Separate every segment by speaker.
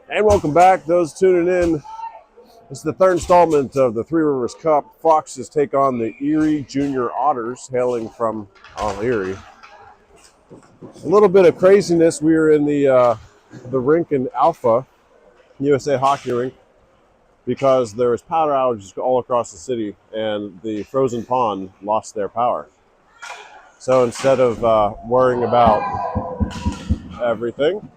Speaker 1: And welcome back, those tuning in. This is the third installment of the Three Rivers Cup. Foxes take on the Erie Junior Otters, hailing from Erie. A little bit of craziness. We were in the rink in Alpha, USA Hockey Rink, because there was power outages all across the city, and the frozen pond lost their power. So instead of worrying about everything,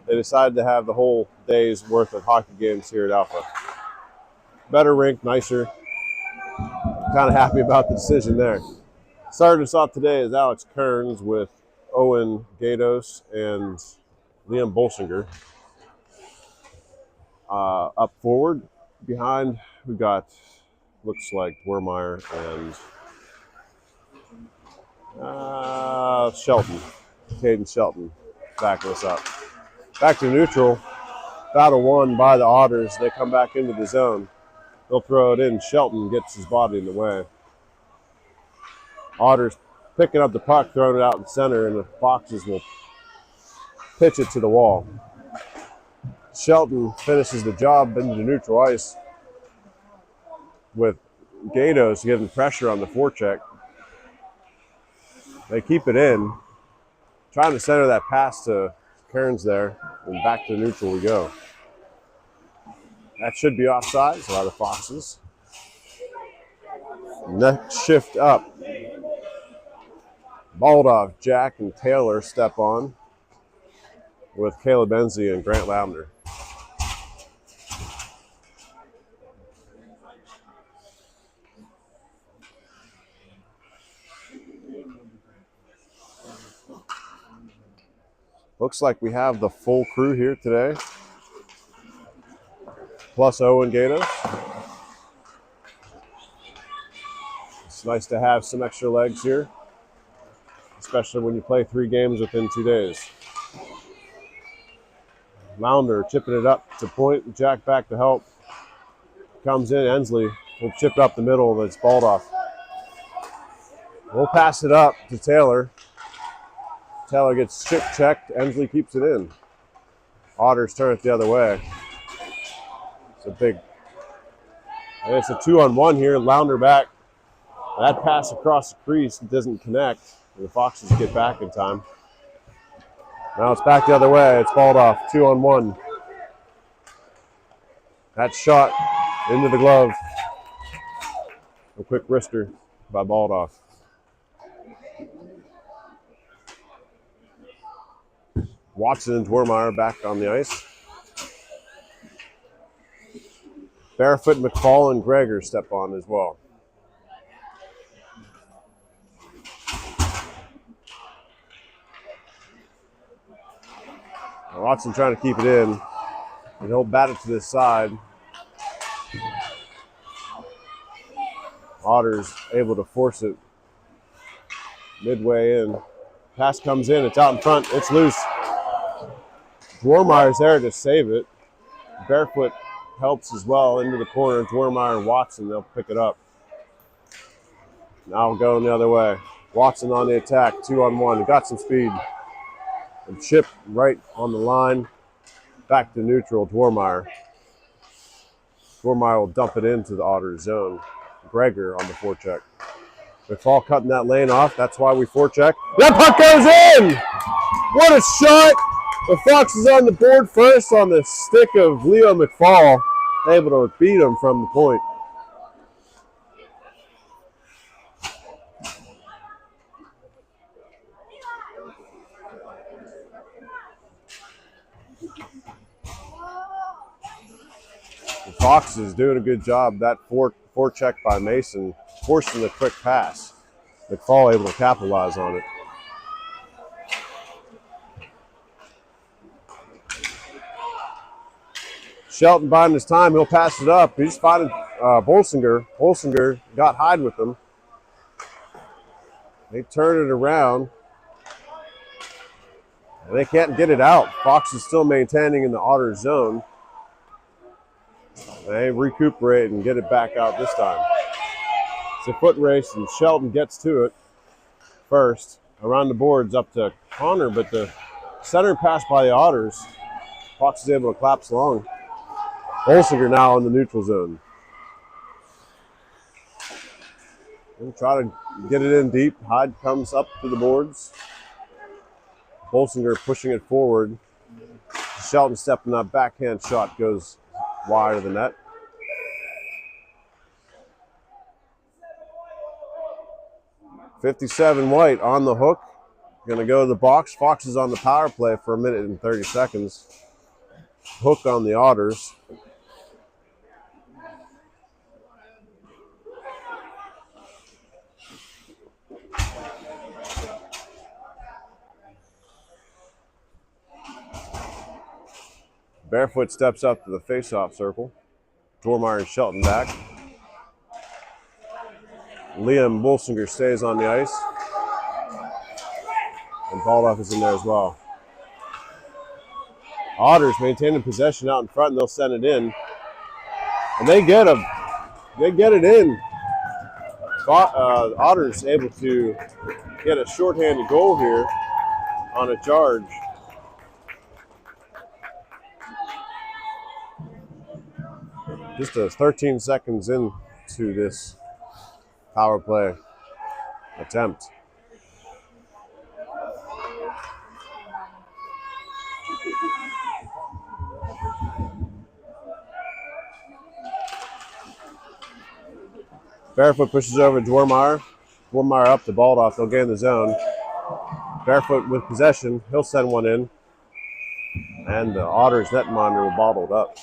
Speaker 1: they decided to have the whole day's worth of hockey games here at Alpha. Better rink, nicer. Kind of happy about the decision there. Starting us off today is Alex Kearns with Owen Gatos and Liam Bolsinger. Up forward, behind, we got, looks like Dwermeyer and Shelton, Caden Shelton, backing us up. Back to neutral, battle won by the Otters. They come back into the zone. They'll throw it in. Shelton gets his body in the way. Otters picking up the puck, throwing it out in center, and the Foxes will pitch it to the wall. Shelton finishes the job into neutral ice with Gatos getting pressure on the forecheck. They keep it in, trying to center that pass to Kearns there, and back to neutral we go. That should be offsides by the Foxes. Next shift up. Baldoff, Jack, and Taylor step on with Caleb Enzi and Grant Lavender. Looks like we have the full crew here today, plus Owen Gatos. It's nice to have some extra legs here, especially when you play 3 games within 2 days. Lounder chipping it up to point. Jack back to help. Comes in. Ensley will chip it up the middle, but it's Baldoff. We'll pass it up to Taylor. Taylor gets chip checked. Ensley keeps it in. Otters turn it the other way. It's a 2-on-1 here. Lounder back. That pass across the crease doesn't connect. The Foxes get back in time. Now it's back the other way. It's Baldoff, 2-on-1. That shot into the glove. A quick wrister by Baldoff. Watson and Dwermeyer back on the ice. Barefoot, McFall, and Greger step on as well. Watson trying to keep it in, and he'll bat it to this side. Otters able to force it midway in. Pass comes in, it's out in front, it's loose. Dwermeyer's there to save it. Barefoot helps as well into the corner. Dwermeyer and Watson, they'll pick it up. Now we'll go the other way. Watson on the attack, 2-on-1. He got some speed. And chip right on the line. Back to neutral, Dwermeyer. Dwermeyer will dump it into the Otters zone. Greger on the forecheck. McFall cutting that lane off. That's why we forecheck. That puck goes in! What a shot! The Foxes on the board first on the stick of Leo McFall. Able to beat him from the point. The Foxes doing a good job. That forecheck by Mason, forcing the quick pass. McFall able to capitalize on it. Shelton biding his time. He'll pass it up. He's finding Bolsinger. Bolsinger got hide with him. They turn it around. And they can't get it out. Fox is still maintaining in the Otter zone. They recuperate and get it back out this time. It's a foot race, and Shelton gets to it first. Around the boards up to Connor, but the center pass by the Otters. Fox is able to collapse along. Bolsinger now in the neutral zone. We'll try to get it in deep. Hyde comes up to the boards. Bolsinger pushing it forward. Shelton stepping that backhand shot goes wide of the net. .57 White on the hook. Going to go to the box. Fox is on the power play for 1 minute and 30 seconds. Hook on the Otters. Barefoot steps up to the face-off circle. Dormeyer and Shelton back. Liam Bolsinger stays on the ice. And Baldoff is in there as well. Otters maintaining possession out in front, and they'll send it in. And they get him. They get it in. Otters able to get a shorthanded goal here on a charge. Just 13 seconds into this power play attempt. Barefoot pushes over Dormeyer. Dormeyer up to Baldoff. They'll gain the zone. Barefoot with possession. He'll send one in. And the Otters netminder will bottle it up.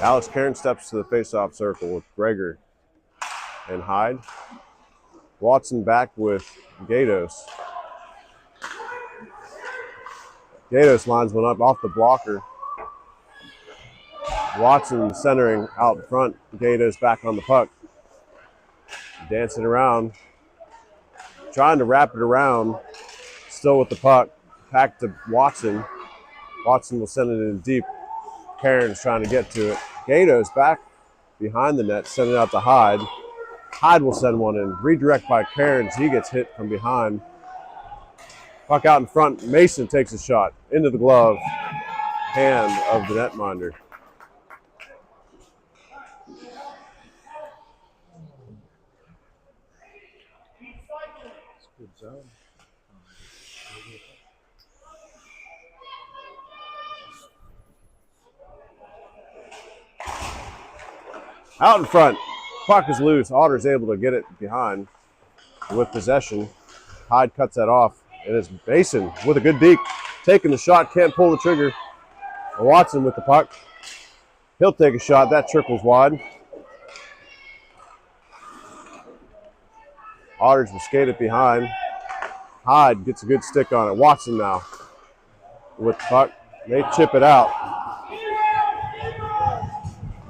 Speaker 1: Alex Cairn steps to the face-off circle with Greger and Hyde. Watson back with Gatos. Gatos lines one up off the blocker. Watson centering out front. Gatos back on the puck. Dancing around. Trying to wrap it around. Still with the puck. Back to Watson. Watson will send it in deep. Cairns trying to get to it. Gatos back behind the net, send it out to Hyde. Hyde will send one in. Redirect by Cairns. He gets hit from behind. Puck out in front. Mason takes a shot into the glove hand of the netminder.
Speaker 2: Good zone.
Speaker 1: Out in front. Puck is loose. Otters able to get it behind with possession. Hyde cuts that off. And it's Mason with a good deke. Taking the shot. Can't pull the trigger. Watson with the puck. He'll take a shot. That trickles wide. Otters will skate it behind. Hyde gets a good stick on it. Watson now with the puck. They chip it out.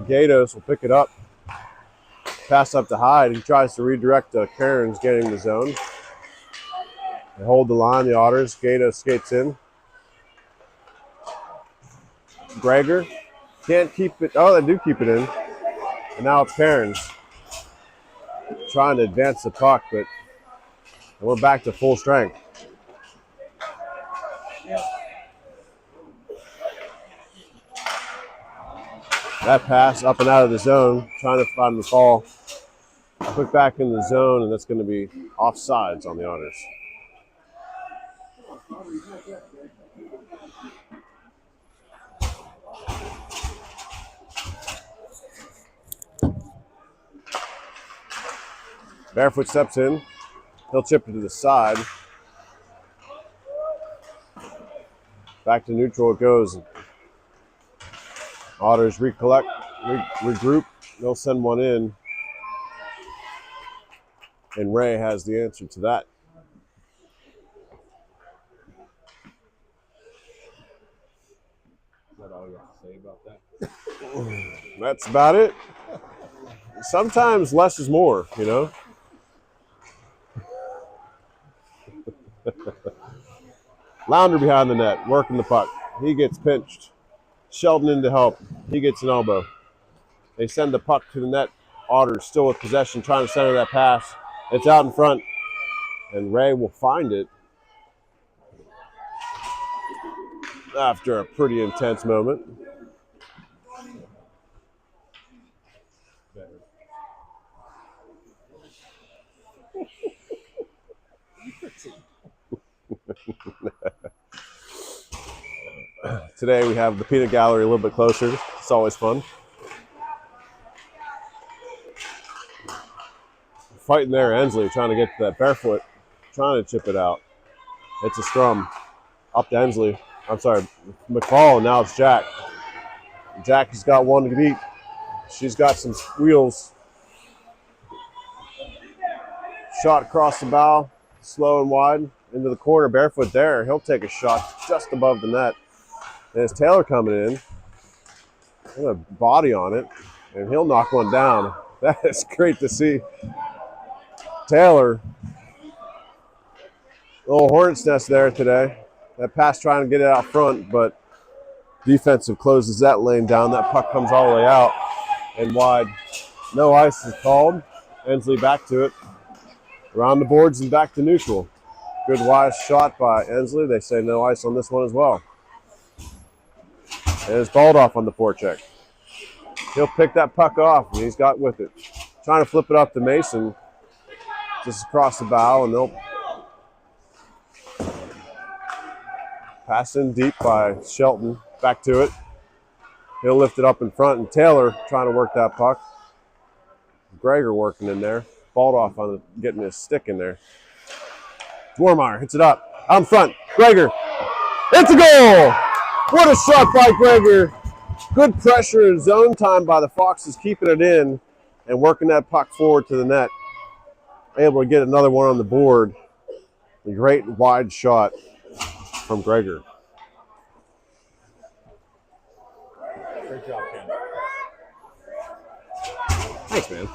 Speaker 1: Gatos will pick it up. Pass up to Hyde. He tries to redirect Cairns getting the zone. They hold the line, the Otters. Gatos skates in. Greger can't keep it. Oh, they do keep it in. And now it's Cairns trying to advance the puck, but we're back to full strength. That pass up and out of the zone, trying to find the ball. Put back in the zone, and that's going to be offsides on the Otters. Barefoot steps in. He'll chip it to the side. Back to neutral it goes. Otters regroup. They'll send one in. And Ray has the answer to that.
Speaker 2: Is that all you have to say about that?
Speaker 1: That's about it. Sometimes less is more, you know. Lounder behind the net, working the puck. He gets pinched. Sheldon in to help. He gets an elbow. They send the puck to the net. Otters still with possession, trying to center that pass. It's out in front, and Ray will find it after a pretty intense moment. Today we have the peanut gallery a little bit closer. It's always fun. Fighting there, Ensley trying to get to that barefoot, trying to chip it out. It's a scrum. Up to Ensley. I'm sorry, McFall. Now it's Jack. Jack has got one to beat. She's got some wheels. Shot across the bow, slow and wide, into the corner, barefoot there. He'll take a shot just above the net. There's Taylor coming in. With a body on it, and he'll knock one down. That is great to see. Taylor, little hornet's nest there today. That pass trying to get it out front, but defensive closes that lane down. That puck comes all the way out and wide. No ice is called. Ensley back to it. Around the boards and back to neutral. Good wide shot by Ensley. They say no ice on this one as well. And it's balled off on the forecheck. He'll pick that puck off, and he's got with it. Trying to flip it up to Mason. Just across the bow, and they'll pass in deep by Shelton. Back to it. He'll lift it up in front, and Taylor trying to work that puck. Gregor working in there. Balled off on getting his stick in there. Dwarmeyer hits it up. Out in front. Gregor. It's a goal! What a shot by Gregor. Good pressure and zone time by the Foxes, keeping it in and working that puck forward to the net. Able to get another one on the board. A great wide shot from Gregor.
Speaker 2: Great job, Ken.
Speaker 1: Thanks, man.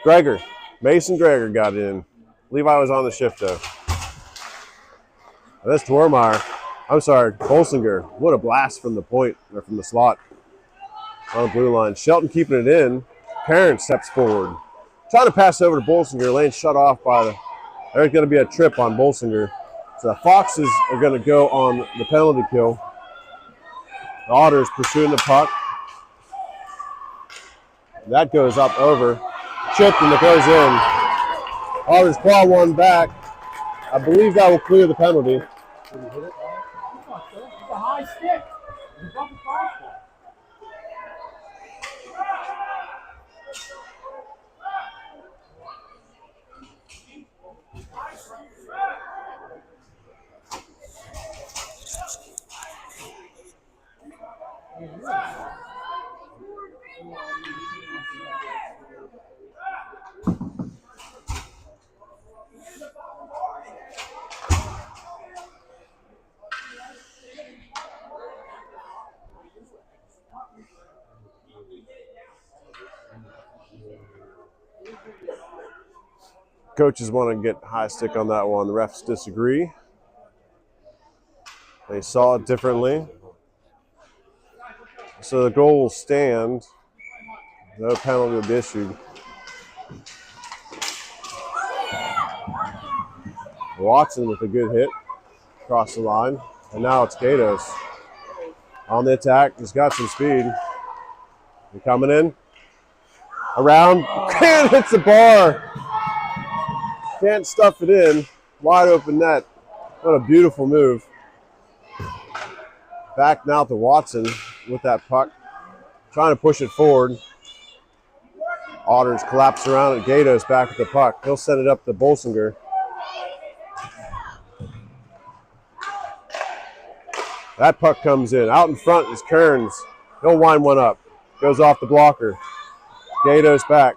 Speaker 1: Gregor. Mason Gregor got in. Levi was on the shift, though. That's Dwarmeyer. I'm sorry, Bolsinger. What a blast from the point, or from the slot on the blue line. Shelton keeping it in. Perrin steps forward. Trying to pass over to Bolsinger. Lane shut off by the... There's going to be a trip on Bolsinger. So the Foxes are going to go on the penalty kill. The Otters pursuing the puck. That goes up over. Chipped and it goes in. Otters claw one back. I believe that will clear the penalty.
Speaker 2: Did he hit it? It's a high stick. It's above the flagpole.
Speaker 1: Coaches want to get high stick on that one. The refs disagree. They saw it differently. So the goal will stand. No penalty will be issued. Watson with a good hit across the line. And now it's Gatos on the attack. He's got some speed. He coming in. Around. Can't hit the bar. Can't stuff it in. Wide open net. What a beautiful move. Back now to Watson with that puck. Trying to push it forward. Otters collapse around it. Gatos back with the puck. He'll set it up to Bolsinger. That puck comes in. Out in front is Kearns. He'll wind one up. Goes off the blocker. Gatos back.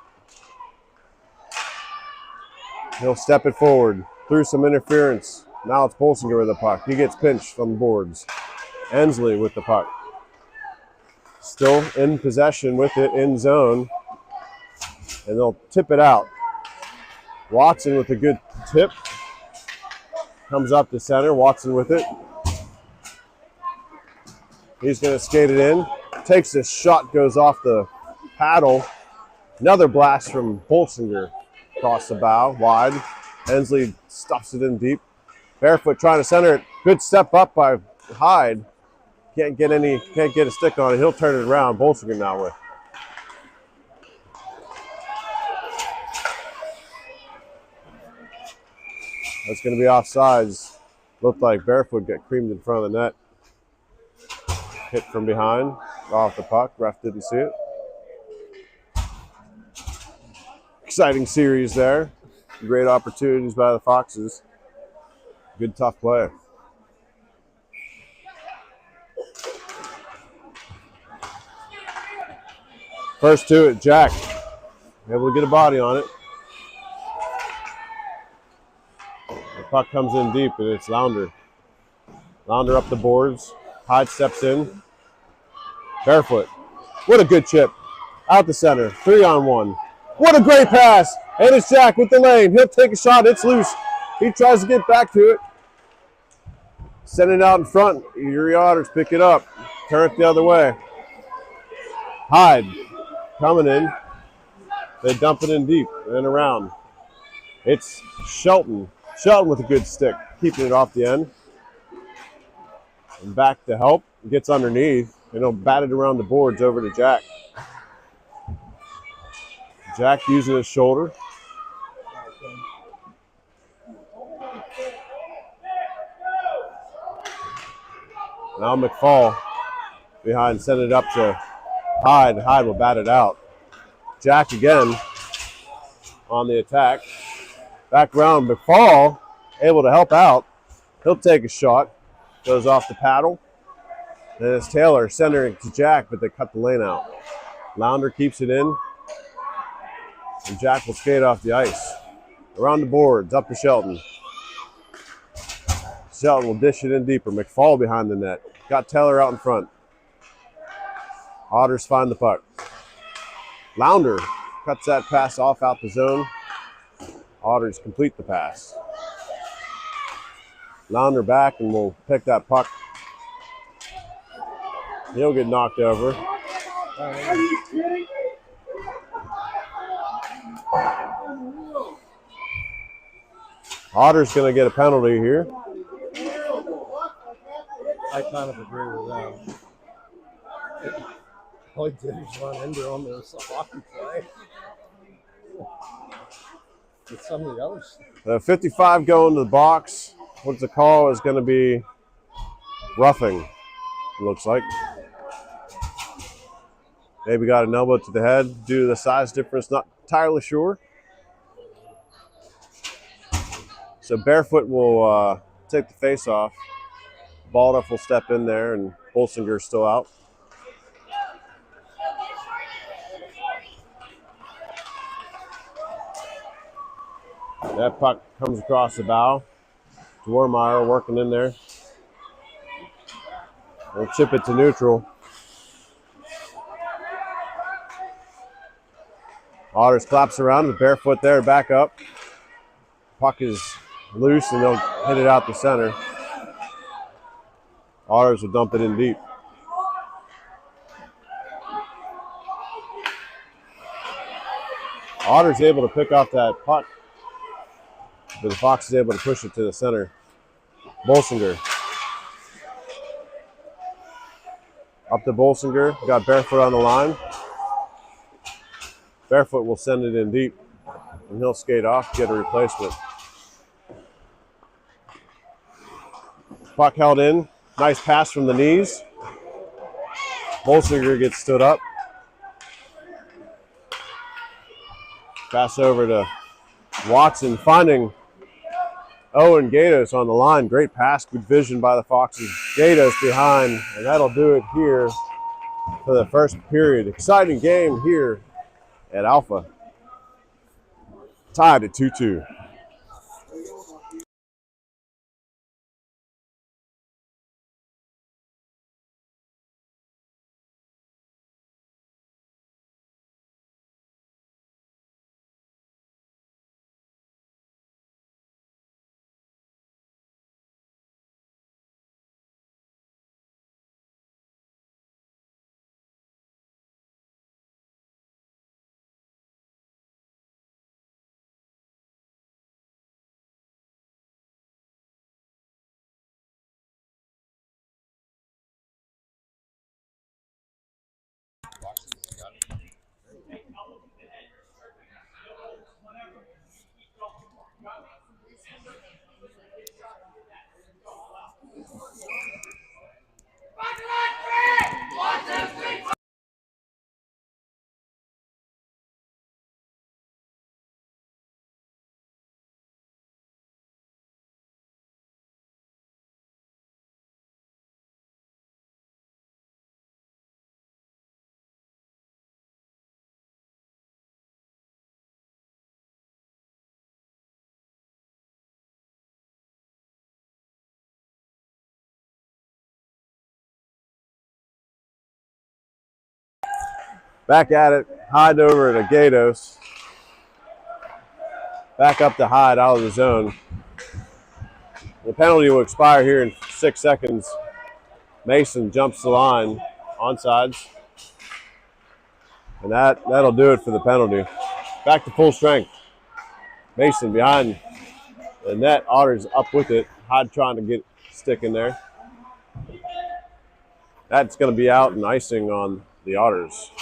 Speaker 1: He'll step it forward. Through some interference. Now it's Bolsinger with the puck. He gets pinched from the boards. Ensley with the puck. Still in possession with it in zone. And they'll tip it out. Watson with a good tip. Comes up to center. Watson with it. He's going to skate it in. Takes a shot, goes off the paddle. Another blast from Bolsinger across the bow, wide. Hensley stuffs it in deep. Barefoot trying to center it. Good step up by Hyde. Can't get a stick on it. He'll turn it around. Bolsinger now with. That's going to be offsides. Looked like Barefoot got creamed in front of the net. Hit from behind, off the puck. Ref didn't see it. Exciting series there. Great opportunities by the Foxes. Good tough play. First to it, Jack. Able to get a body on it. The puck comes in deep, and it's Launder. Launder up the boards. Hyde steps in. Barefoot. What a good chip. Out the center. 3-on-1. What a great pass. And it's Jack with the lane. He'll take a shot. It's loose. He tries to get back to it. Send it out in front. Erie Otters pick it up. Turn it the other way. Hyde coming in. They dump it in deep and around. It's Shelton. Shelton with a good stick. Keeping it off the end. And back to help. Gets underneath. And he'll bat it around the boards over to Jack. Jack using his shoulder. Now McFall behind, send it up to Hyde. Hyde will bat it out. Jack again on the attack. Back round, McFall able to help out. He'll take a shot. Goes off the paddle. And it's Taylor centering to Jack, but they cut the lane out. Launder keeps it in. And Jack will skate off the ice. Around the boards, up to Shelton. Shelton will dish it in deeper. McFall behind the net. Got Taylor out in front. Otters find the puck. Launder cuts that pass off out the zone. Otters complete the pass. Launder back and will pick that puck. He'll get knocked over.
Speaker 2: Are you kidding?
Speaker 1: Otters going to get a penalty here.
Speaker 3: I kind of agree with that. All he did was run into him. It was a hockey play. With some of the others.
Speaker 1: 55 going to the box. What's the call is going to be roughing, it looks like. Maybe got an elbow to the head due to the size difference. Not entirely sure. So Barefoot will take the face off. Baldoff will step in there, and Bolsinger's still out. That puck comes across the bow. Dwarmeyer working in there. We'll chip it to neutral. Otters claps around with Barefoot there, back up. Puck is loose, and they'll hit it out the center. Otters will dump it in deep. Otters able to pick off that puck, but the Fox is able to push it to the center. Bolsinger. Up to Bolsinger. Got Barefoot on the line. Barefoot will send it in deep, and he'll skate off, get a replacement. Puck held in. Nice pass from the knees. Bolsinger gets stood up. Pass over to Watson, finding Owen Gatos on the line. Great pass, good vision by the Foxes. Gatos behind, and that'll do it here for the first period. Exciting game here at Alpha. Tied at 2-2. Back at it. Hyde over to Gatos. Back up to Hyde out of the zone. The penalty will expire here in 6 seconds. Mason jumps the line, onsides. And that'll do it for the penalty. Back to full strength. Mason behind the net. Otters up with it. Hyde trying to get stick in there. That's going to be out and icing on the Otters.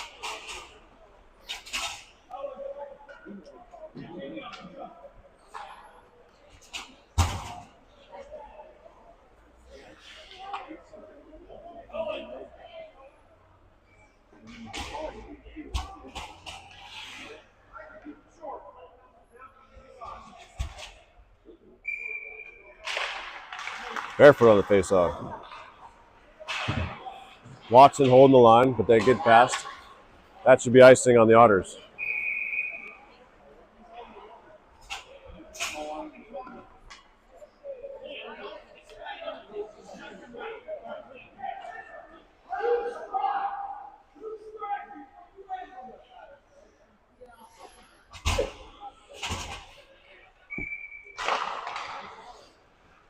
Speaker 1: Barefoot on the faceoff. Watson holding the line, but they get past. That should be icing on the Otters.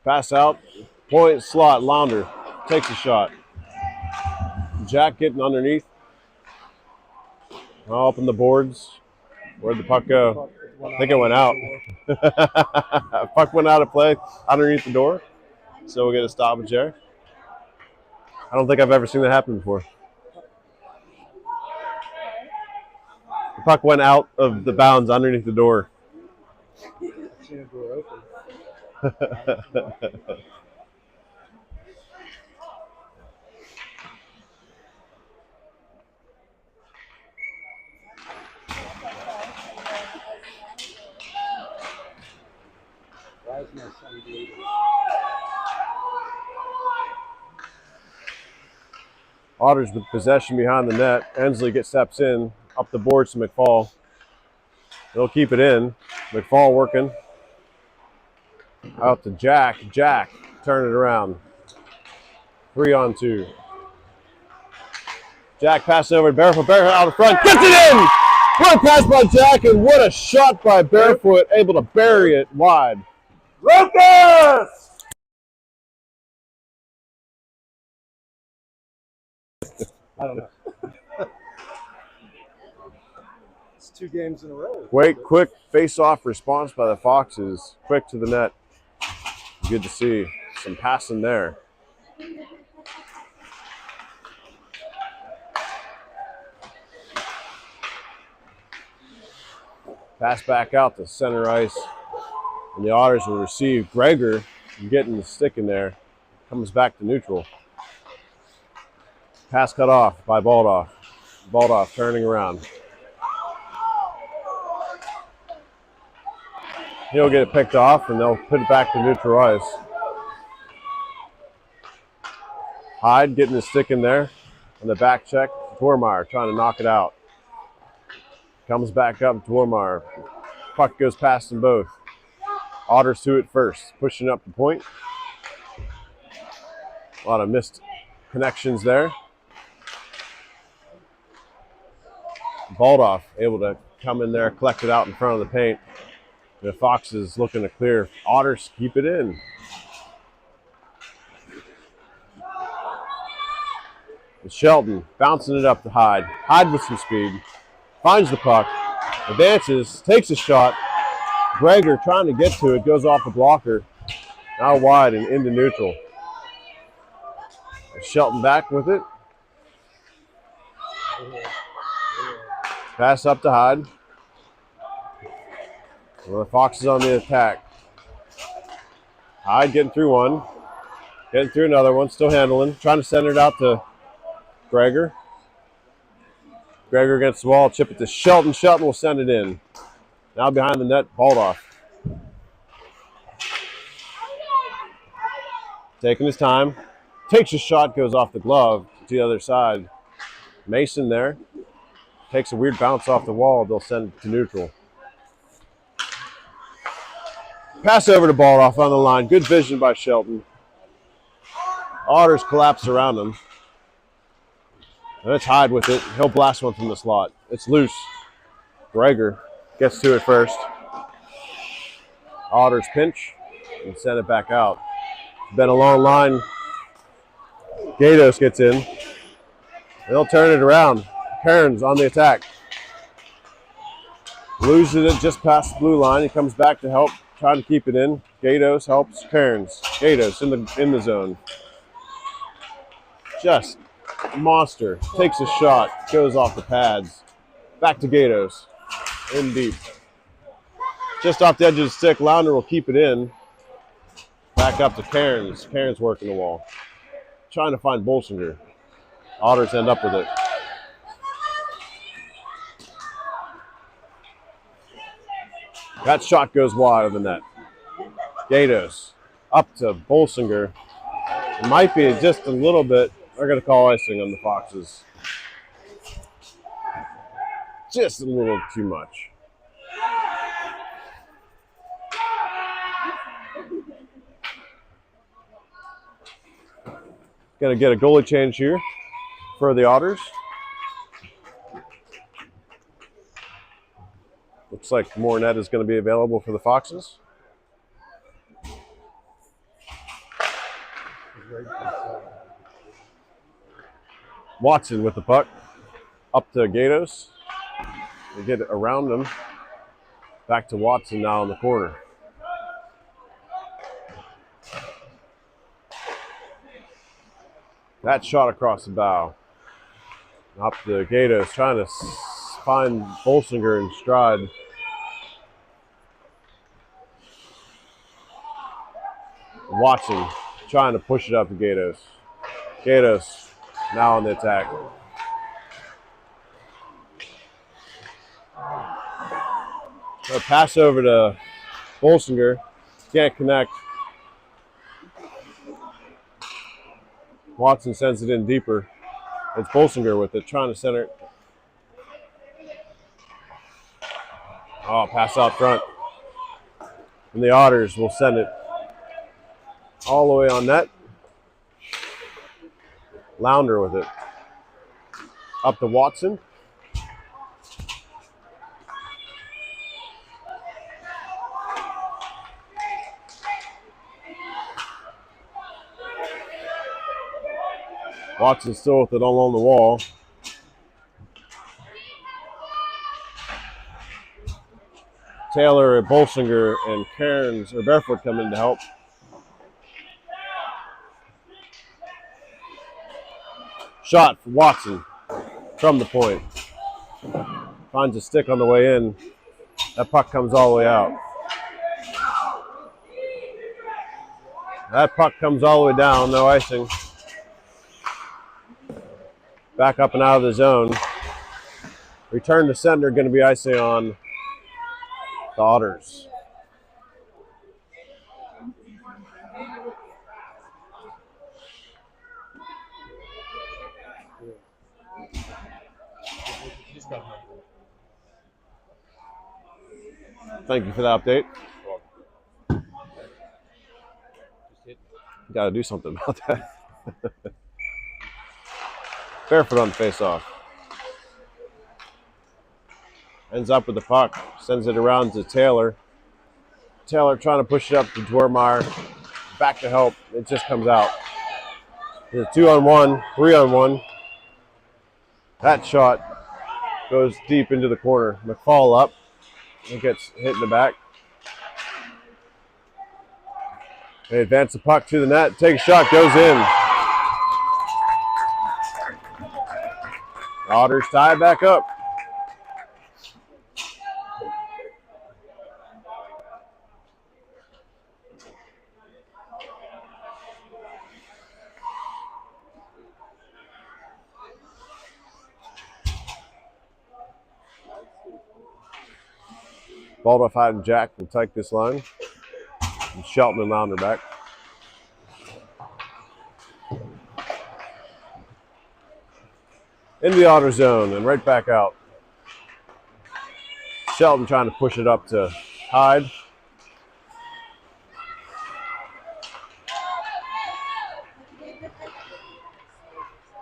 Speaker 1: Pass out, point slot, Launder takes a shot. Jack getting underneath. Up on the boards. Where'd the puck go? I think it went out. Puck went out of play underneath the door. So we'll get a stoppage there. I don't think I've ever seen that happen before. The puck went out of the bounds underneath the door.
Speaker 3: I've seen a door open. Why is my son bleeding?
Speaker 1: Otters with possession behind the net. Ensley steps in, up the boards to McFall. They'll keep it in. McFall working. Out to Jack. Jack, turn it around. 3-on-2. Jack passes over to Barefoot. Barefoot out in front. Gets it in! What a pass by Jack, and what a shot by Barefoot. Able to bury it wide.
Speaker 2: Lucas!
Speaker 3: I don't know. It's 2 games in a row.
Speaker 1: Great, quick face-off response by the Foxes. Quick to the net. Good to see some passing there. Pass back out to center ice. And the Otters will receive. Gregor getting the stick in there. Comes back to neutral. Pass cut off by Baldoff. Baldoff turning around. He'll get it picked off, and they'll put it back to neutral ice. Hyde getting the stick in there on the back check. Dwormeyer trying to knock it out. Comes back up, Dwormeyer. Puck goes past them both. Otters to it first, pushing up the point. A lot of missed connections there. Baldoff able to come in there, collect it out in front of the paint. The Foxes looking to clear. Otters keep it in. And Shelton bouncing it up to Hyde. Hyde with some speed. Finds the puck. Advances. Takes a shot. Gregor trying to get to it. Goes off the blocker. Now wide and into neutral. And Shelton back with it. Pass up to Hyde. Well, the Fox is on the attack. Hyde getting through one. Getting through another one. Still handling. Trying to send it out to Gregor. Gregor against the wall. Chip it to Shelton. Shelton will send it in. Now behind the net. Balled off. Taking his time. Takes a shot. Goes off the glove to the other side. Mason there. Takes a weird bounce off the wall. They'll send it to neutral. Pass over to Baldoff on the line. Good vision by Shelton. Otters collapse around him. And it's Hyde with it. He'll blast one from the slot. It's loose. Gregor gets to it first. Otters pinch and send it back out. It's been a long line. Gatos gets in. They'll turn it around. Cairns on the attack. Loses it just past the blue line. He comes back to help. Trying to keep it in. Gatos helps Cairns. Gatos in the zone. Just monster. Takes a shot. Goes off the pads. Back to Gatos. In deep. Just off the edge of the stick. Lounder will keep it in. Back up to Cairns. Cairns working the wall. Trying to find Bolsinger. Otters end up with it. That shot goes wide of the net. Gatos up to Bolsinger. It might be just a little bit. They're going to call icing on the Foxes. Just a little too much. Going to get a goalie change here for the Otters. Looks like Mornett is going to be available for the Foxes. Watson with the puck. Up to Gatos. They get it around him. Back to Watson now in the corner. That shot across the bow. Up to Gatos, trying to find Bolsinger in stride. Watson trying to push it up to Gatos. Gatos now on the attack. A pass over to Bolsinger. Can't connect. Watson sends it in deeper. It's Bolsinger with it, trying to center it. Oh, pass out front. And the Otters will send it all the way on net. Lounder with it. Up to Watson. Watson still with it all on the wall. Taylor, Bolsinger, and Cairns or Barefoot come in to help. Shot for Watson from the point. Finds a stick on the way in. That puck comes all the way out. That puck comes all the way down, no icing. Back up and out of the zone. Return to sender, going to be icing on the Otters. Thank you for the update. Got to do something about that. Barefoot on the face-off. Ends up with the puck. Sends it around to Taylor. Taylor trying to push it up to Dwermeyer. Back to help. It just comes out. There's a 2-on-1, 3-on-1. That shot goes deep into the corner. McFall up. It gets hit in the back. They advance the puck to the net. Take a shot. Goes in. Otters tie back up. Balled off Hyde and Jack will take this line. And Shelton and Lounder back. Into the Otter zone and right back out. Shelton trying to push it up to Hyde.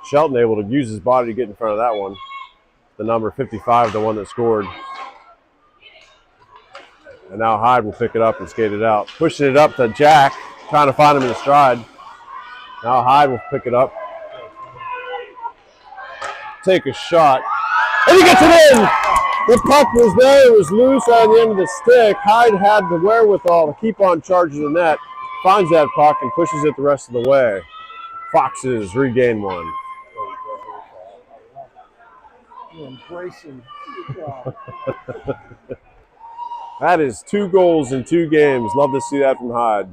Speaker 1: Shelton able to use his body to get in front of that one. The number 55, the one that scored. And now Hyde will pick it up and skate it out. Pushing it up to Jack, trying to find him in the stride. Now Hyde will pick it up. Take a shot. And he gets it in! The puck was there, it was loose on the end of the stick. Hyde had the wherewithal to keep on charging the net. Finds that puck and pushes it the rest of the way. Foxes regain one.
Speaker 3: You're embracing.
Speaker 1: That is 2 goals in 2 games. Love to see that from Hyde.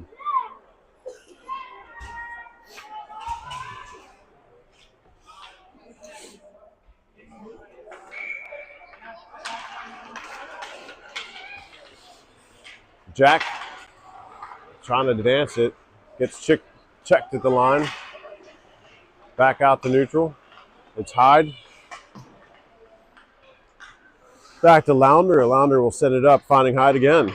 Speaker 1: Jack trying to advance it. Gets checked at the line. Back out to neutral. It's Hyde. Back to Lounder. Lounder will set it up, finding Hyde again.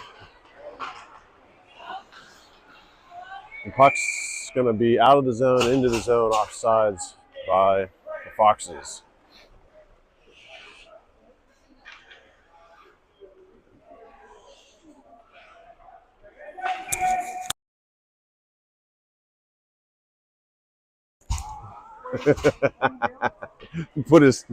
Speaker 1: The puck's going to be out of the zone, into the zone, offsides by the Foxes. Put his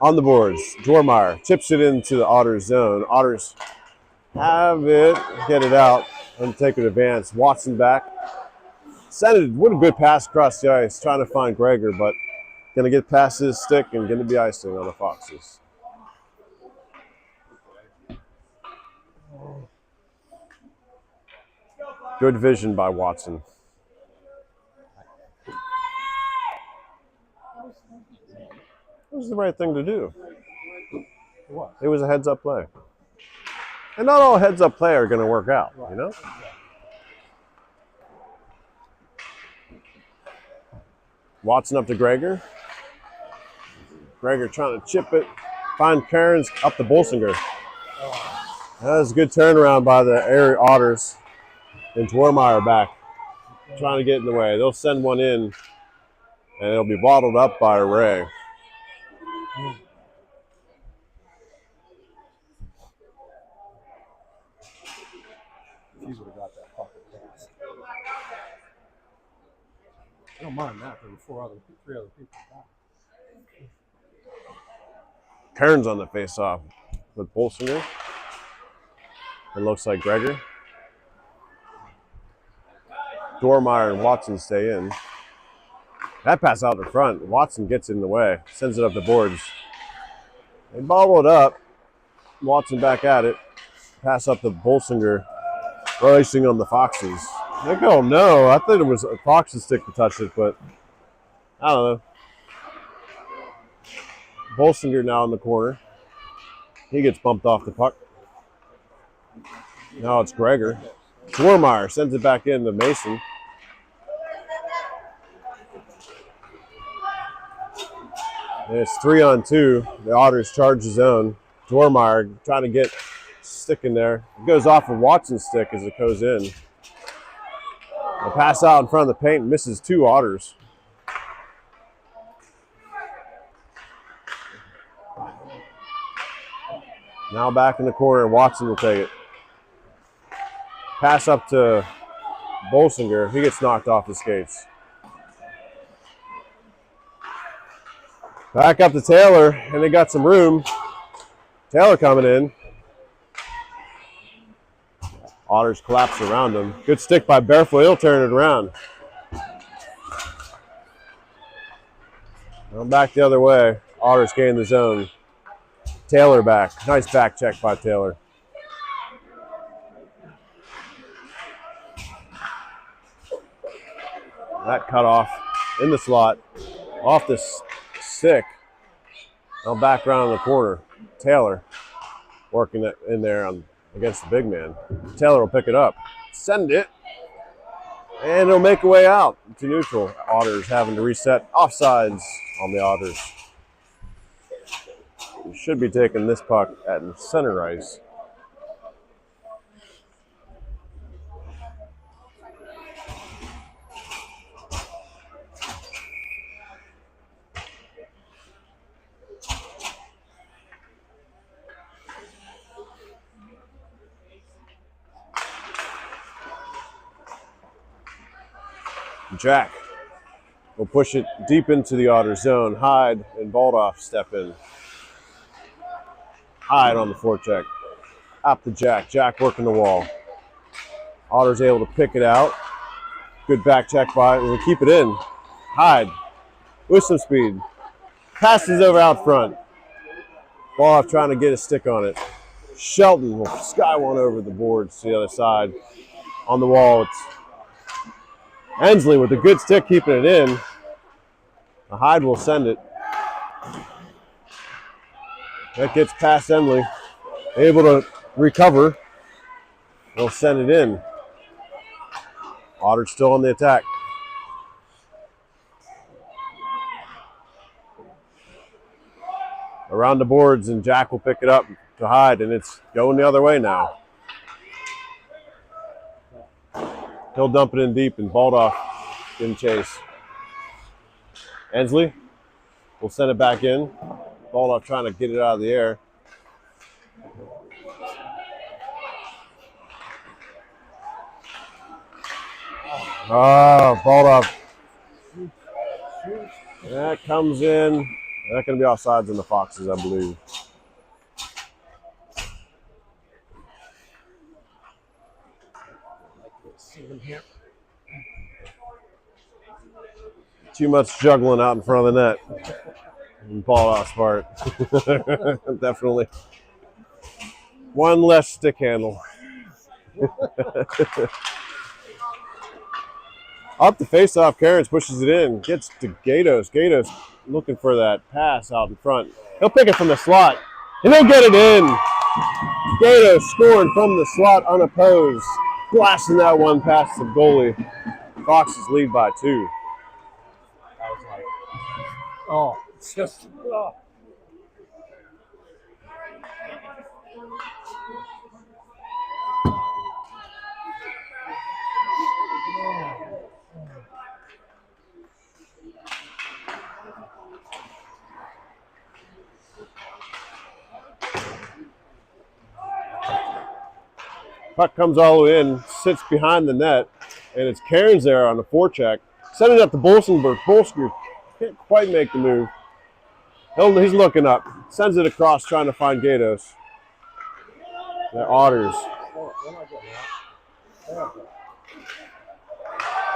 Speaker 1: on the boards. Dormeyer chips it into the Otters zone. Otters have it, get it out, and take an advance. Watson back. Sent it. What a good pass across the ice, trying to find Gregor, but going to get past his stick and going to be icing on the Foxes. Good vision by Watson. It was the right thing to do. It was a heads-up play. And not all heads-up play are going to work out, you know? Watson up to Gregor. Gregor trying to chip it. Find Cairns up to Bolsinger. That was a good turnaround by the Erie Otters. And Dormeyer back. Trying to get in the way. They'll send one in. And it'll be bottled up by Ray.
Speaker 3: He's would have got that fucking pass. I don't mind that. There were 3 other people back.
Speaker 1: Cairns on the face-off with Bolsinger. It looks like Gregor. Dormeyer and Watson stay in. That pass out in front. Watson gets in the way. Sends it up the boards. They bobble it up. Watson back at it. Pass up to Bolsinger. Racing on the Foxes. They go, no. I thought it was a Fox's stick to touch it, but I don't know. Bolsinger now in the corner. He gets bumped off the puck. Now it's Gregor. Dormeyer sends it back in to Mason. And it's 3-on-2. The Otters charge the zone. Dormeyer trying to get stick in there. It goes off of Watson's stick as it goes in. A pass out in front of the paint, misses 2 Otters. Now back in the corner, Watson will take it. Pass up to Bolsinger. He gets knocked off the skates. Back up to Taylor, and they got some room. Taylor coming in. Otters collapse around him. Good stick by Barefoot. He'll turn it around. Now back the other way. Otters gain the zone. Taylor back. Nice back check by Taylor. That cut off in the slot. Off the stick. Now back around the corner. Taylor working it in there against the big man. Taylor will pick it up. Send it. And he'll make a way out to neutral. Otters having to reset offsides on the Otters. We should be taking this puck at center ice. Jack will push it deep into the Otter zone. Hyde and Baldoff step in. Hyde on the forecheck. Up to Jack. Jack working the wall. Otters able to pick it out. Good back check by it. We'll keep it in. Hyde with some speed. Passes over out front. Baldoff trying to get a stick on it. Shelton will sky one over the boards to the other side. On the wall, it's Hensley with a good stick keeping it in. Hyde will send it. That gets past Hensley. Able to recover. They'll send it in. Otters still on the attack. Around the boards, and Jack will pick it up to Hyde, and it's going the other way now. He'll dump it in deep, and Baldoff in chase. Hensley will send it back in. Baldoff trying to get it out of the air. Baldoff. That comes in. That's going to be offsides in the Foxes, I believe. Too much juggling out in front of the net. And Baldoff's part. Definitely. One less stick handle. Up the face-off, Cairns pushes it in. Gets to Gatos. Gatos looking for that pass out in front. He'll pick it from the slot. And he'll get it in. Gatos scoring from the slot unopposed. Blasting that one past the goalie. Foxes lead by 2.
Speaker 3: I was like, oh, it's just, oh.
Speaker 1: Puck comes all the way in, sits behind the net, and it's Cairns there on the forecheck. Sending it up to Bolsenberg. Bolsenberg can't quite make the move. He's looking up. Sends it across, trying to find Gatos. The Otters.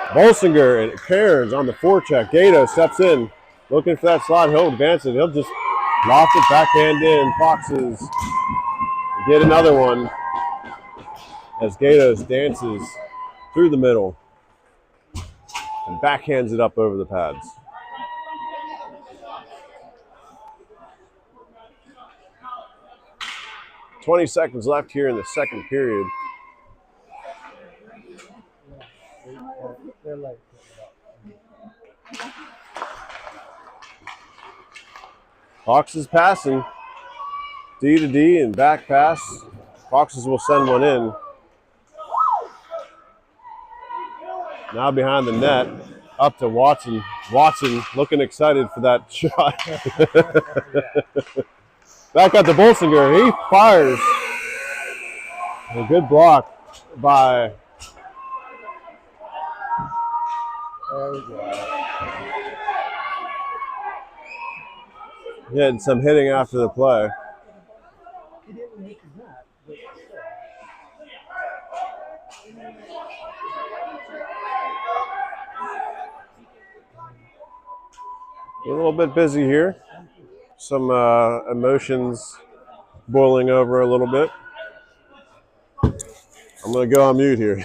Speaker 1: Bolsinger and Cairns on the forecheck. Gatos steps in, looking for that slot. He'll advance it. He'll just loft it backhand in. Foxes get another one as Gatos dances through the middle and backhands it up over the pads. "20 seconds left here in the second period. Foxes passing. D to D and back pass. Foxes will send one in. Now behind the net, up to Watson. Watson looking excited for that shot. Back up to Bolsinger. He fires. A good block by. He had some hitting after the play. A little bit busy here. Some emotions boiling over a little bit. I'm going to go on mute here.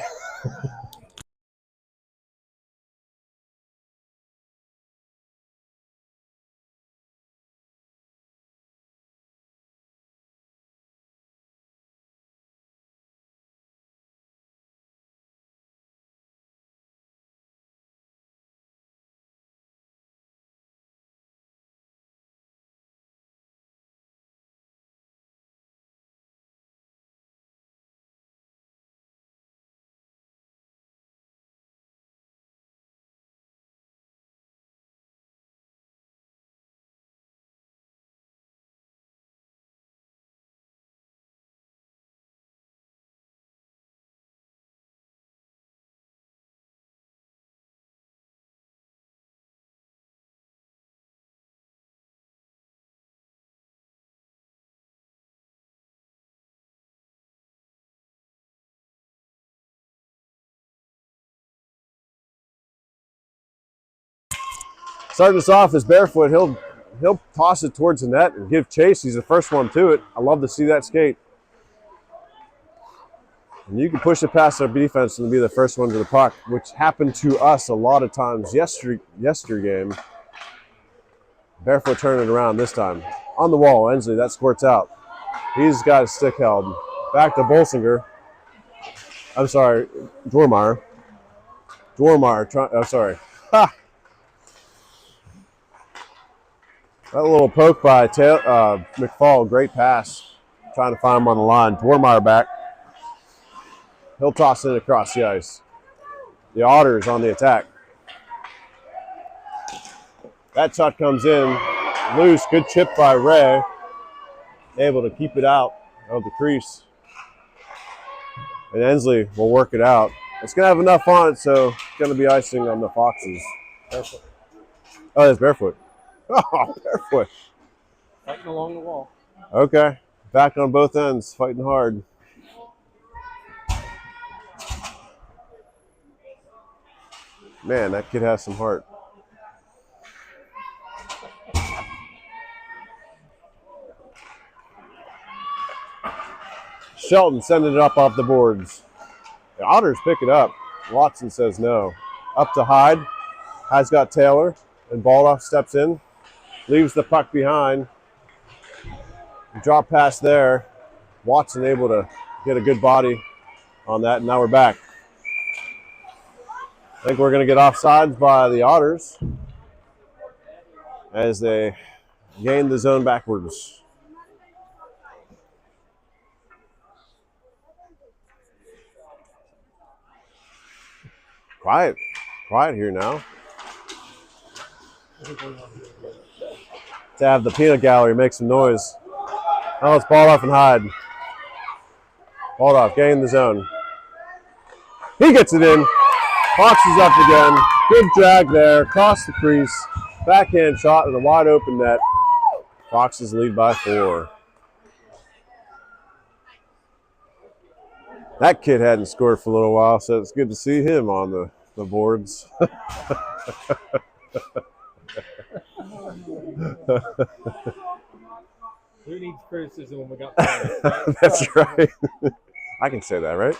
Speaker 1: Starting us off is Barefoot. He'll toss it towards the net and give chase. He's the first one to it. I love to see that skate. And you can push it past our defense and be the first one to the puck, which happened to us a lot of times yesterday game. Barefoot turning it around this time. On the wall, Ensley, that squirts out. He's got his stick held. Back to Bolsinger. I'm sorry, Dwarmeyer. Sorry. Ha! That little poke by McFall, great pass. Trying to find him on the line. Dwarmeyer back. He'll toss it across the ice. The Otters on the attack. That shot comes in loose. Good chip by Ray. Able to keep it out of the crease. And Ensley will work it out. It's going to have enough on it, so it's going to be icing on the Foxes.
Speaker 3: Barefoot.
Speaker 1: Oh, that's Barefoot. Oh, Barefoot.
Speaker 3: Fighting along the wall.
Speaker 1: Okay. Back on both ends, fighting hard. Man, that kid has some heart. Shelton sending it up off the boards. The Otters pick it up. Watson says no. Up to Hyde. Hyde's got Taylor. And Baldoff steps in. Leaves the puck behind. Drop pass there. Watson able to get a good body on that. And now we're back. I think we're going to get offsides by the Otters as they gain the zone backwards. Quiet here now. To have the peanut gallery make some noise. Now it's Baldoff and Hyde. Baldoff getting the zone. He gets it in. Fox is up again. Good drag there. Across the crease. Backhand shot in a wide open net. Foxes lead by 4. That kid hadn't scored for a little while, so it's good to see him on the boards.
Speaker 3: Who needs criticism when we got players?
Speaker 1: That's right. I can say that, right?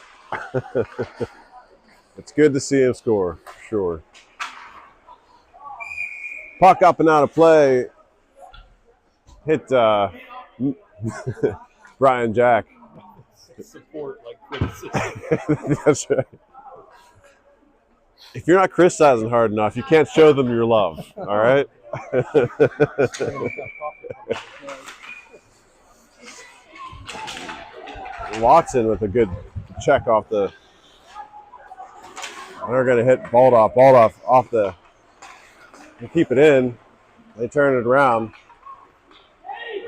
Speaker 1: It's good to see him score, for sure. Puck up and out of play. Hit Brian Jack.
Speaker 3: Support like criticism.
Speaker 1: That's right. If you're not criticizing hard enough, you can't show them your love. All right? Watson with a good check off the. They're going to hit Baldoff. Baldoff off the. They keep it in. They turn it around.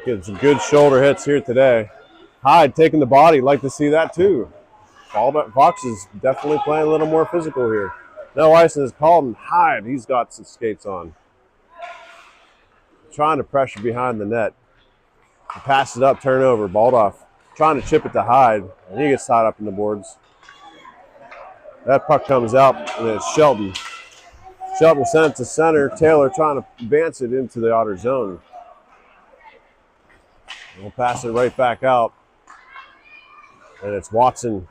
Speaker 1: Getting some good shoulder hits here today. Hyde taking the body. Like to see that too. Fox is definitely playing a little more physical here. No icing is called, and Hyde, he's got some skates on. Trying to pressure behind the net. Pass it up, turnover. Baldoff trying to chip it to Hyde, and he gets tied up in the boards. That puck comes out, and it's Shelton. Shelton sent it to center. Taylor trying to advance it into the Otter zone. We'll pass it right back out. And it's Watson.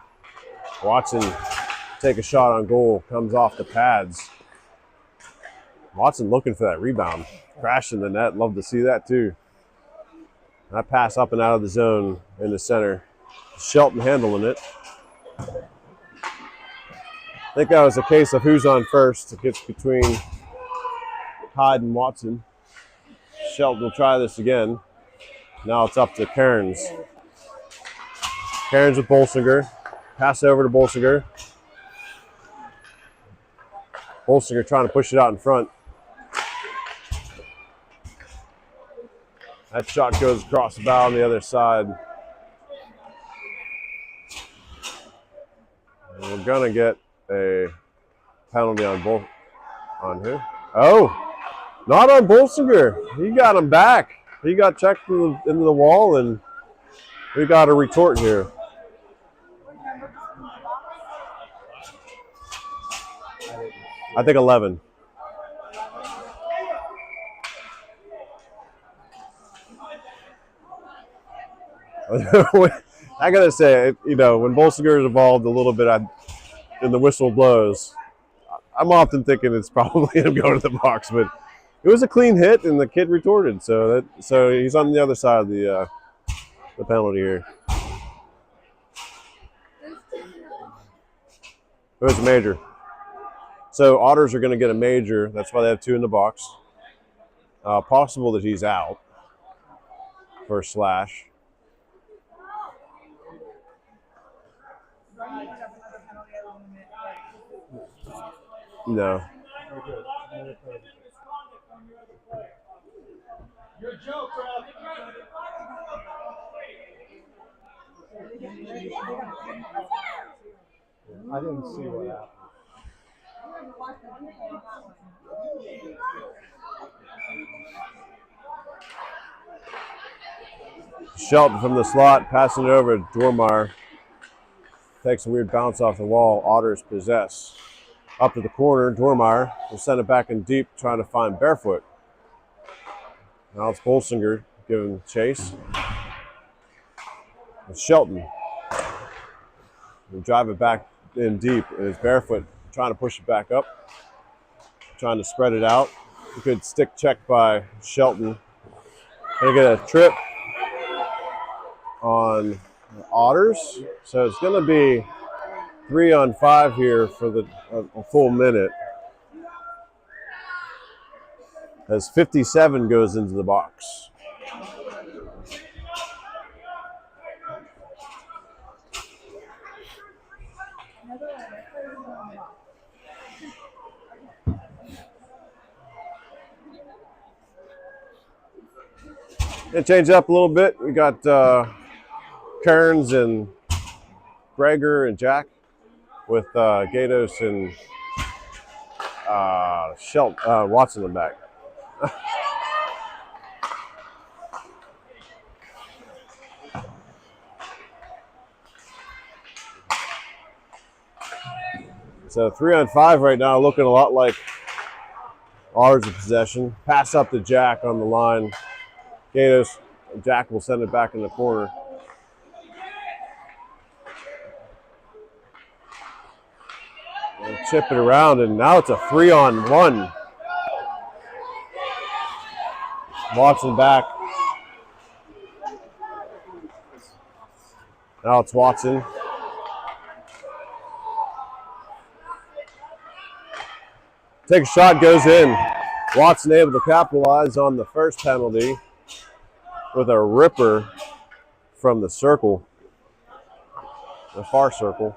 Speaker 1: Watson take a shot on goal. Comes off the pads. Watson looking for that rebound. Crashing the net. Love to see that too. That pass up and out of the zone in the center. Shelton handling it. I think that was a case of who's on first. It gets between Hyde and Watson. Shelton will try this again. Now it's up to Cairns. Cairns with Bolsinger. Pass over to Bolsinger. Bolsinger trying to push it out in front. That shot goes across the bow on the other side. And we're going to get a penalty on both. On who? Oh, not on Bolsinger. He got him back. He got checked into the wall, and we got a retort here. I think 11. I gotta say, you know, when Bolsinger is involved a little bit and the whistle blows, I'm often thinking it's probably him going to the box, but it was a clean hit and the kid retorted, so he's on the other side of the penalty here. It was a major. So Otters are going to get a major. That's why they have 2 in the box. Possible that he's out for a slash. No.
Speaker 2: Your joke, bro.
Speaker 3: I didn't see what happened.
Speaker 1: Shelton from the slot, passing it over to Dormeyer. Takes a weird bounce off the wall. Otters possess. Up to the corner, Dormeyer will send it back in deep, trying to find Barefoot. Now it's Bolsinger giving chase. It's Shelton. We drive it back in deep. And it's Barefoot trying to push it back up, trying to spread it out. A good stick check by Shelton. Gonna get a trip on Otters. So it's gonna be 3-on-5 here for a full minute. As 57 goes into the box. It changed up a little bit. We got Kearns and Greger and Jack with Gatos and Watson in back. So 3-on-5 right now, looking a lot like Otters of possession. Pass up to Jack on the line. Gatos, Jack will send it back in the corner. And chip it around, and now it's a 3-on-1. Watson back. Now it's Watson. Take a shot, goes in. Watson able to capitalize on the first penalty with a ripper from the circle, the far circle.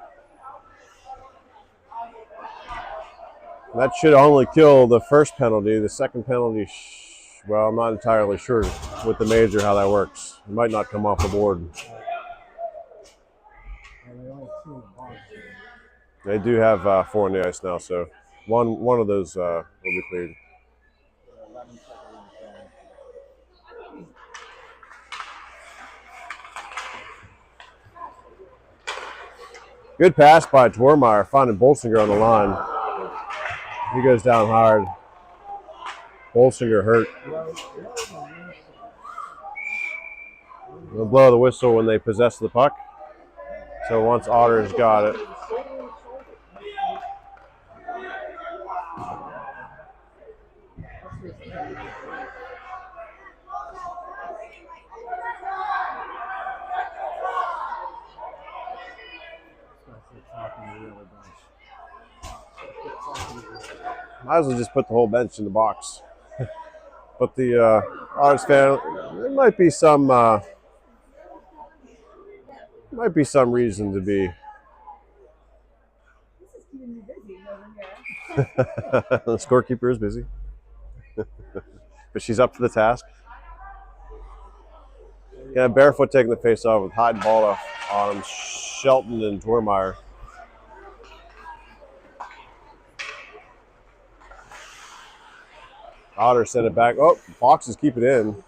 Speaker 1: And that should only kill the first penalty. The second penalty, well, I'm not entirely sure with the major how that works. It might not come off the board. They do have 4 on the ice now, so one of those will be cleared. Good pass by Dormeyer, finding Bolsinger on the line. He goes down hard. Bolsinger hurt. They'll blow the whistle when they possess the puck. So once Otters got it. Might as well just put the whole bench in the box. But the Otters fan, there might be some reason to be. The scorekeeper is busy, but she's up to the task. Yeah, Barefoot taking the face off with Hyde ball off on Shelton and Dormeyer. Otters send it back. Oh, Foxes keep it in.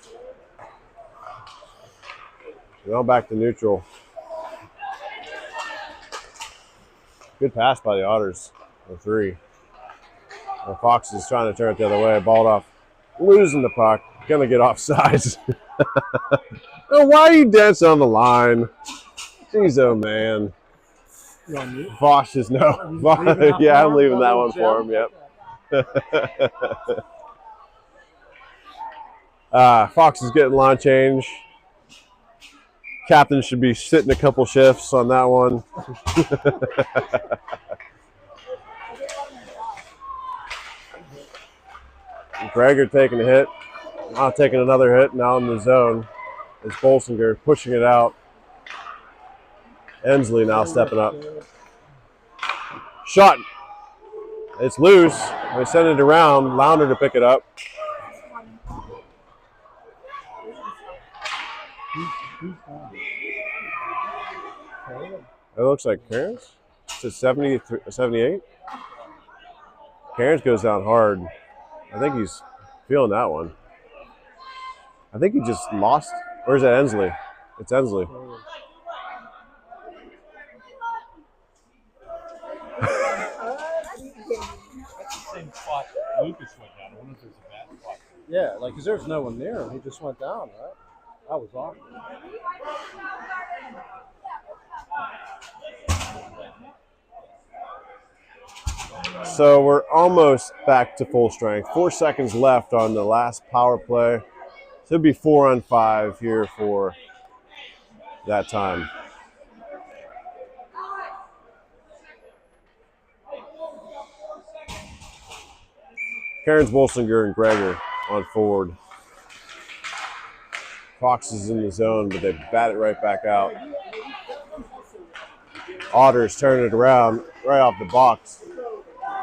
Speaker 1: Now back to neutral. Good pass by the Otters. The 3. The Foxes trying to turn it the other way. Balled off. Losing the puck. Gonna get offsides. Oh, why are you dancing on the line? Jeez, oh man.
Speaker 2: You on mute?
Speaker 1: Vosh is no. Yeah, I'm leaving that one for him. Yep. Fox is getting line change. Captain should be sitting a couple shifts on that one. Gregor taking a hit. Now taking another hit. Now in the zone. It's Bolsinger pushing it out. Ensley now stepping up. Shot. It's loose. They send it around. Lounder to pick it up. It looks like Cairns. It's a 78. Cairns goes down hard. I think he's feeling that one. I think he just lost. Or is that Ensley? It's Ensley.
Speaker 3: Same spot Lucas went down. I wonder if there's a bad spot.
Speaker 2: Yeah, like, because there's no one near him. He just went down, right? That was awkward.
Speaker 1: So we're almost back to full strength. 4 seconds left on the last power play. So it'll be 4-on-5 here for that time. Cairns, Bolsinger, and Gregor on forward. Fox is in the zone, but they bat it right back out. Otters turn it around right off the box.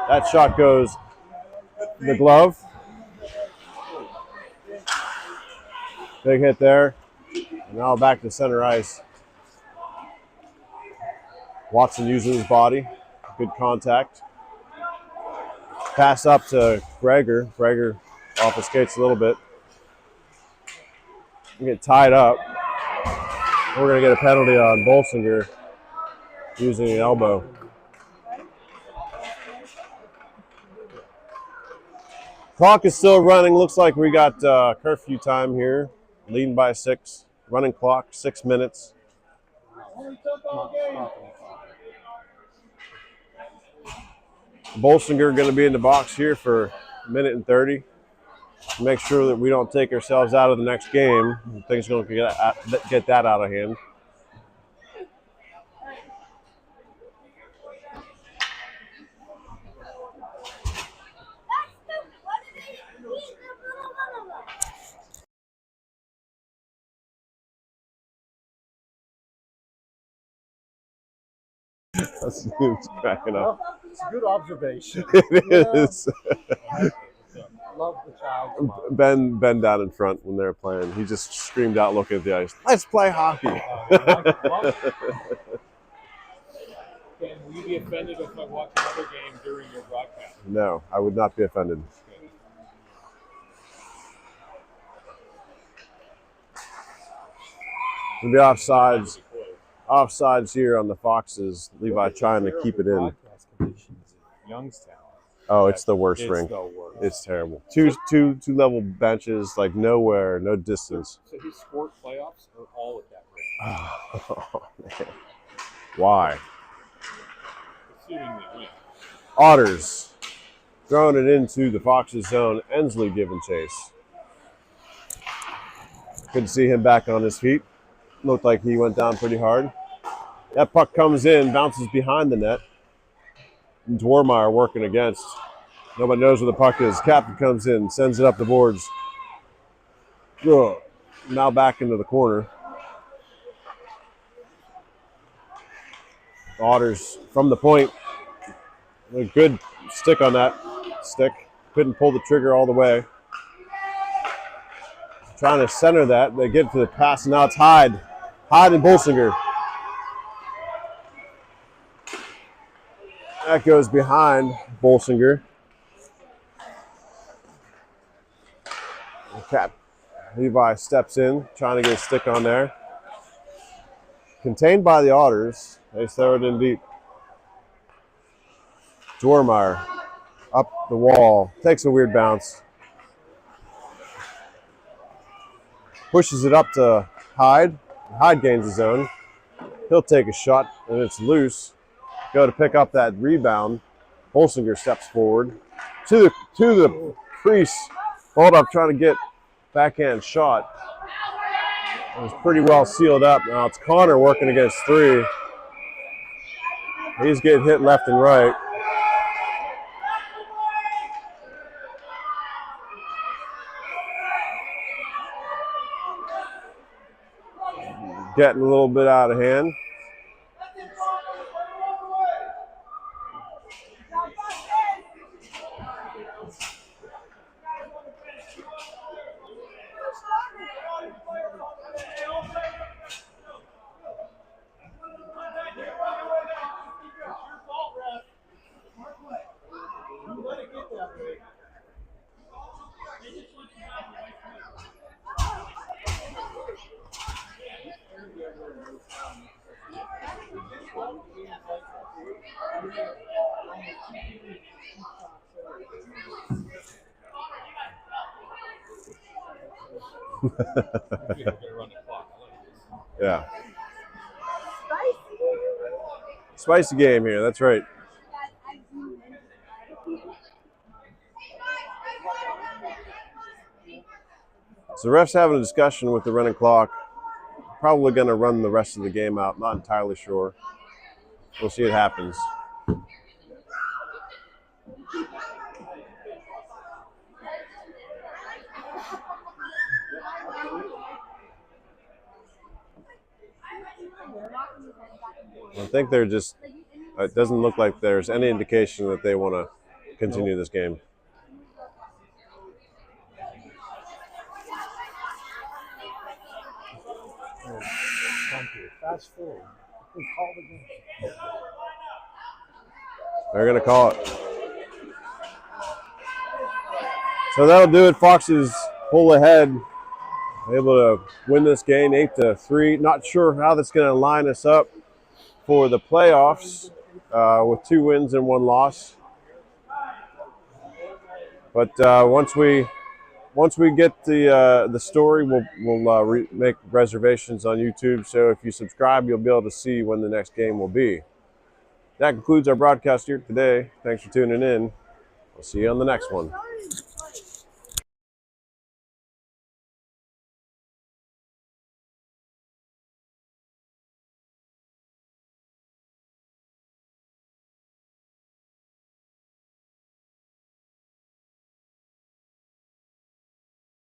Speaker 1: That shot goes in the glove. Big hit there. And now back to center ice. Watson using his body. Good contact. Pass up to Gregor. Gregor off his skates a little bit. We get tied up. We're going to get a penalty on Bolsinger using an elbow. Clock is still running. Looks like we got curfew time here. Leading by 6. Running clock, 6 minutes. Bolsinger going to be in the box here for 1:30. Make sure that we don't take ourselves out of the next game. Things are going to get that out of hand. It's cracking up.
Speaker 2: Well, it's a good observation.
Speaker 1: It is.
Speaker 2: Love the child.
Speaker 1: Ben down in front when they were playing. He just screamed out looking at the ice, "Let's play hockey."
Speaker 3: Ken, will you be offended if I watch another game during your broadcast?
Speaker 1: No, I would not be offended. It'll be offsides. Offsides here on the Foxes. Levi trying to keep it in.
Speaker 3: Broadcast conditions in Youngstown.
Speaker 1: Oh, it's the worst
Speaker 3: It's
Speaker 1: rink.
Speaker 3: the worst.
Speaker 1: It's terrible. Two level benches, like nowhere, no distance.
Speaker 3: So his sport playoffs are all at that rink.
Speaker 1: Oh, man. Why?
Speaker 3: Assuming they win.
Speaker 1: Otters throwing it into the Foxes zone. Ensley giving chase. Good to see him back on his feet. Looked like he went down pretty hard. That puck comes in, bounces behind the net. And Dwarmeyer working against. Nobody knows where the puck is. Captain comes in, sends it up the boards. Ugh. Now back into the corner. Otters from the point. A good stick on that stick. Couldn't pull the trigger all the way. Trying to center that. They get to the pass. Now it's Hyde. Hyde and Bolsinger. That goes behind Bolsinger. Levi steps in, trying to get a stick on there. Contained by the Otters. They throw it in deep. Dwarmeyer up the wall. Takes a weird bounce. pushes it up to Hyde. Hyde gains his own. He'll take a shot, and it's loose. Go to pick up that rebound. Bolsinger steps forward to the crease. Hold up, trying to get backhand shot. It was pretty well sealed up. Now it's Connor working against three. He's getting hit left and right. Getting a little bit out of hand. Yeah. Spicy game here, that's right. So the ref's having a discussion with the running clock. Probably going to run the rest of the game out. Not entirely sure. We'll see what happens. I think they're just, it doesn't look like there's any indication that they want to continue this game.
Speaker 3: Fast forward. Call the game.
Speaker 1: They're going to call it. So that'll do it. Foxes pull ahead. Able to win this game 8-3. Not sure how that's going to line us up for the playoffs with 2 wins and 1 loss. But once we get the story, we'll make reservations on YouTube. So if you subscribe, you'll be able to see when the next game will be. That concludes our broadcast here today. Thanks for tuning in. I'll see you on the next one.